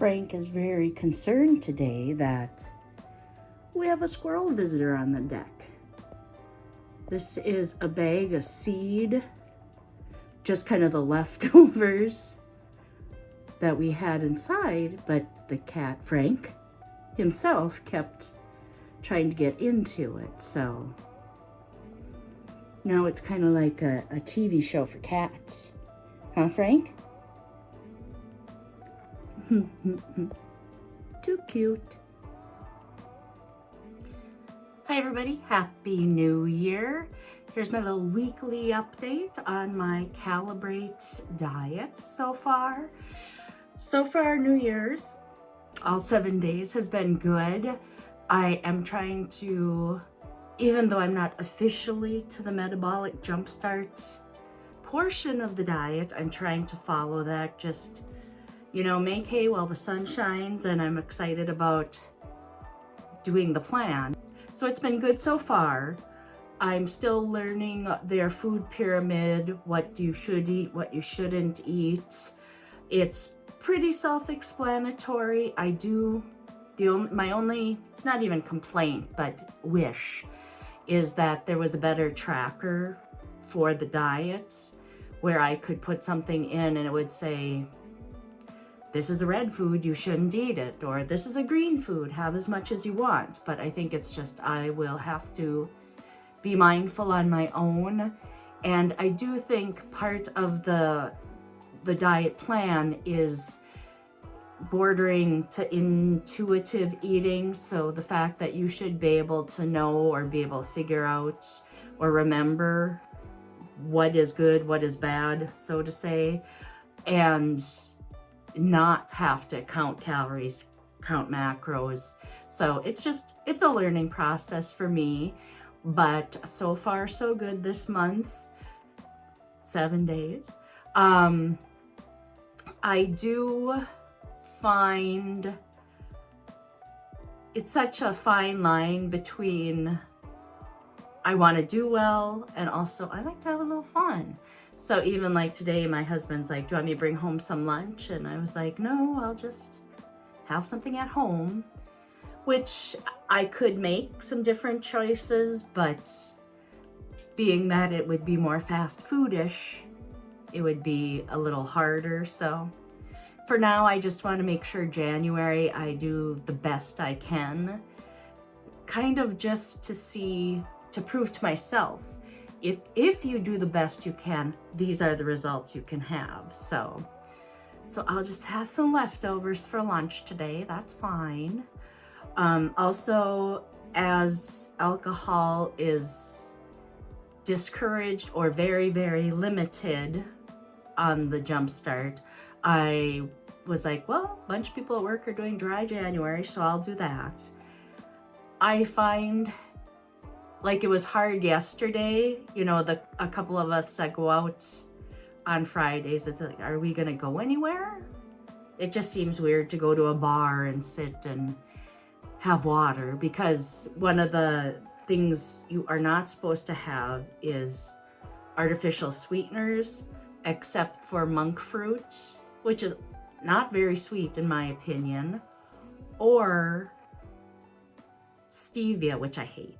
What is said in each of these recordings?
Frank is very concerned today that we have a squirrel visitor on the deck. This is a bag of seed, just kind of the leftovers that we had inside, but the cat, Frank, himself kept trying to get into it. So now it's kind of like a TV show for cats. Huh, Frank? Too cute. Hi everybody, Happy New Year. Here's my little weekly update on my Calibrate diet so far. So far, New Year's, all 7 days has been good. I am trying to, even though I'm not officially to the metabolic jumpstart portion of the diet, I'm trying to follow that, just, you know, make hay while the sun shines, and I'm excited about doing the plan. So it's been good so far. I'm still learning their food pyramid, what you should eat, what you shouldn't eat. It's pretty self-explanatory. My only, it's not even complaint, but wish, is that there was a better tracker for the diet where I could put something in and it would say, this is a red food, you shouldn't eat it, or this is a green food, have as much as you want. But I think it's just, I will have to be mindful on my own. And I do think part of the diet plan is bordering to intuitive eating. So the fact that you should be able to know or be able to figure out or remember what is good, what is bad, so to say, and not have to count calories, count macros. So it's a learning process for me, but so far so good this month, 7 days. I do find it's such a fine line between I want to do well and also I like to have a little fun. So even like today, my husband's like, do you want me to bring home some lunch? And I was like, no, I'll just have something at home, which I could make some different choices, but being that it would be more fast foodish, it would be a little harder. So for now, I just want to make sure January I do the best I can, kind of just to prove to myself, if you do the best you can, these are the results you can have. So I'll just have some leftovers for lunch today. That's fine. Also, as alcohol is discouraged or very, very limited on the Jumpstart, I was like, well, a bunch of people at work are doing dry January, so I'll do that. I find like it was hard yesterday, you know, a couple of us that go out on Fridays, it's like, are we gonna go anywhere? It just seems weird to go to a bar and sit and have water, because one of the things you are not supposed to have is artificial sweeteners, except for monk fruit, which is not very sweet in my opinion, or stevia, which I hate.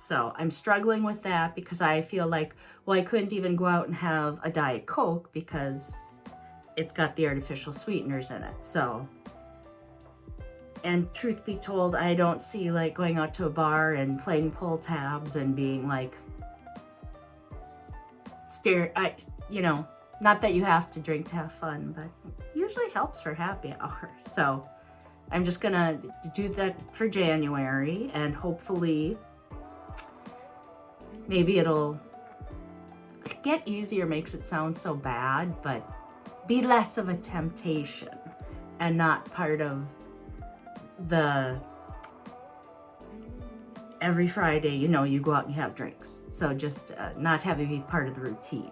So I'm struggling with that because I feel like, well, I couldn't even go out and have a Diet Coke because it's got the artificial sweeteners in it. So, and truth be told, I don't see like going out to a bar and playing pull tabs and being like scared. You know, not that you have to drink to have fun, but it usually helps for happy hour. So I'm just gonna do that for January, and hopefully maybe it'll get easier, makes it sound so bad, but be less of a temptation and not part of the every Friday, you know, you go out and you have drinks. So just not having it be part of the routine.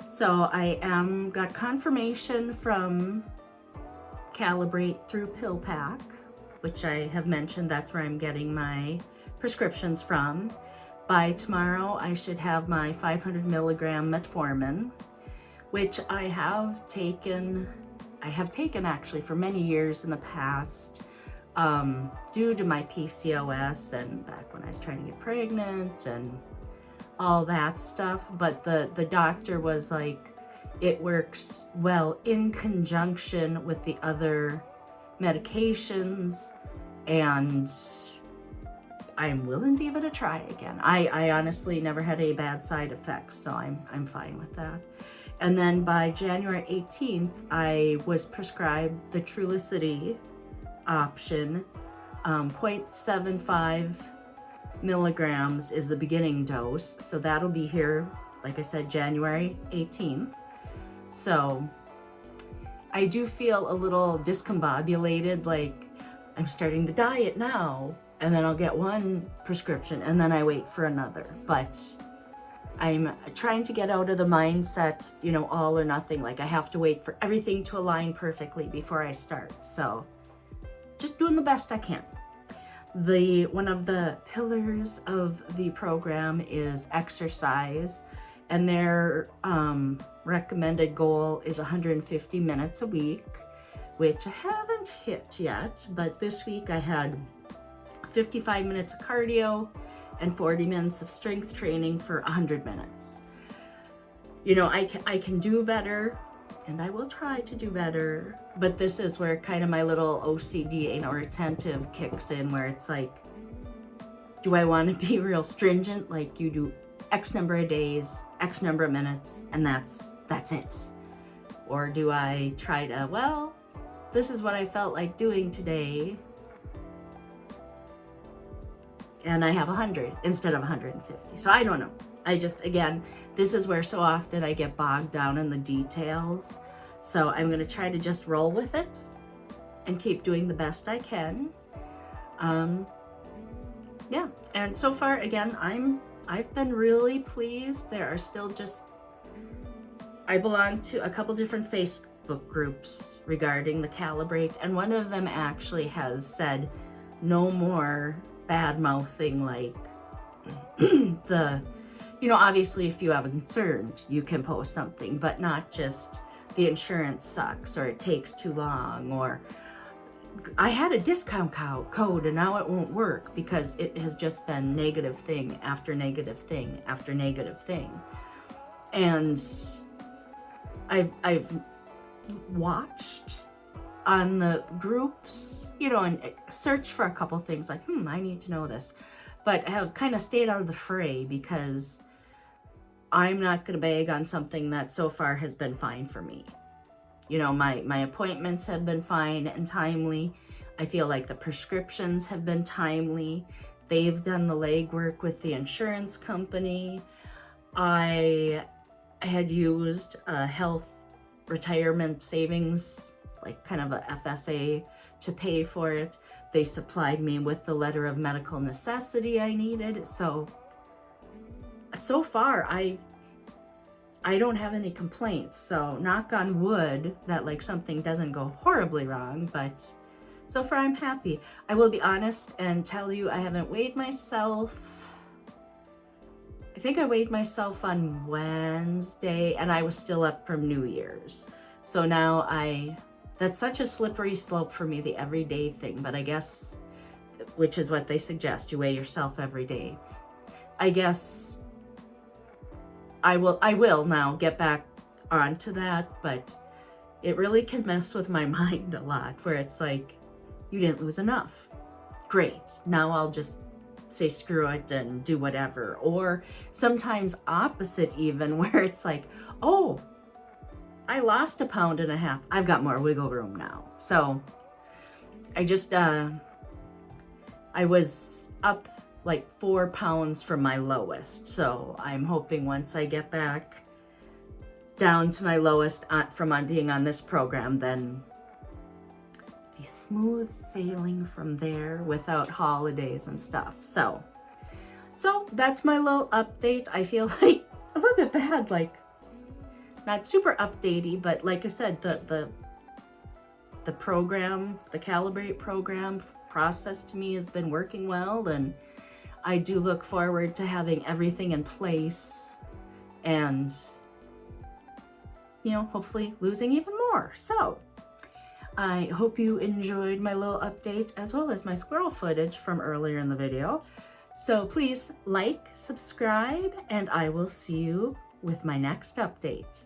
So I got confirmation from Calibrate through PillPack, which I have mentioned, that's where I'm getting my prescriptions from. By tomorrow, I should have my 500 milligram Metformin, which I have taken I have taken actually for many years in the past, due to my PCOS and back when I was trying to get pregnant and all that stuff. But the doctor was like, it works well in conjunction with the other medications, and I'm willing to give it a try again. I honestly never had any bad side effects, so I'm fine with that. And then by January 18th, I was prescribed the Trulicity option. 0.75 milligrams is the beginning dose. So that'll be here, like I said, January 18th. So I do feel a little discombobulated, like I'm starting the diet now, and then I'll get one prescription and then I wait for another. But I'm trying to get out of the mindset, you know, all or nothing. Like I have to wait for everything to align perfectly before I start. So just doing the best I can. One of the pillars of the program is exercise, and their recommended goal is 150 minutes a week, which I haven't hit yet, but this week I had 55 minutes of cardio and 40 minutes of strength training for 100 minutes. You know, I can do better, and I will try to do better, but this is where kind of my little OCD or attentive kicks in, where it's like, do I want to be real stringent, like you do X number of days, X number of minutes, and that's it? Or do I try to, well, this is what I felt like doing today, and I have 100 instead of 150. So I don't know. I just, again, this is where so often I get bogged down in the details. So I'm going to try to just roll with it and keep doing the best I can. Yeah. And so far, again, I've been really pleased. There are still I belong to a couple different Facebook groups regarding the Calibrate, and one of them actually has said no more bad mouthing, like you know, obviously if you have a concern, you can post something, but not just the insurance sucks, or it takes too long, or I had a discount code and now it won't work, because it has just been negative thing after negative thing after negative thing. And I've watched on the groups, you know, and search for a couple things like, I need to know this, but have kind of stayed out of the fray because I'm not going to bag on something that so far has been fine for me. You know, my appointments have been fine and timely. I feel like the prescriptions have been timely. They've done the legwork with the insurance company. I had used a health retirement savings, like kind of a FSA, to pay for it. They supplied me with the letter of medical necessity I needed. So far, I don't have any complaints. So knock on wood that like something doesn't go horribly wrong, but so far I'm happy. I will be honest and tell you, I haven't weighed myself. I think I weighed myself on Wednesday, and I was still up from New Year's. So now that's such a slippery slope for me, the everyday thing, but I guess, which is what they suggest, you weigh yourself every day. I guess I will now get back onto that, but it really can mess with my mind a lot, where it's like, you didn't lose enough. Great, now I'll just say screw it and do whatever. Or sometimes opposite even, where it's like, oh, I lost 1.5 pounds. I've got more wiggle room now. So I just, I was up like 4 pounds from my lowest. So I'm hoping once I get back down to my lowest from being on this program, then be smooth sailing from there without holidays and stuff. So that's my little update. I feel like a little bit bad, like not super updatey, but like I said, the program, the Calibrate program process to me has been working well, and I do look forward to having everything in place and, you know, hopefully losing even more. So I hope you enjoyed my little update as well as my squirrel footage from earlier in the video. So please like, subscribe, and I will see you with my next update.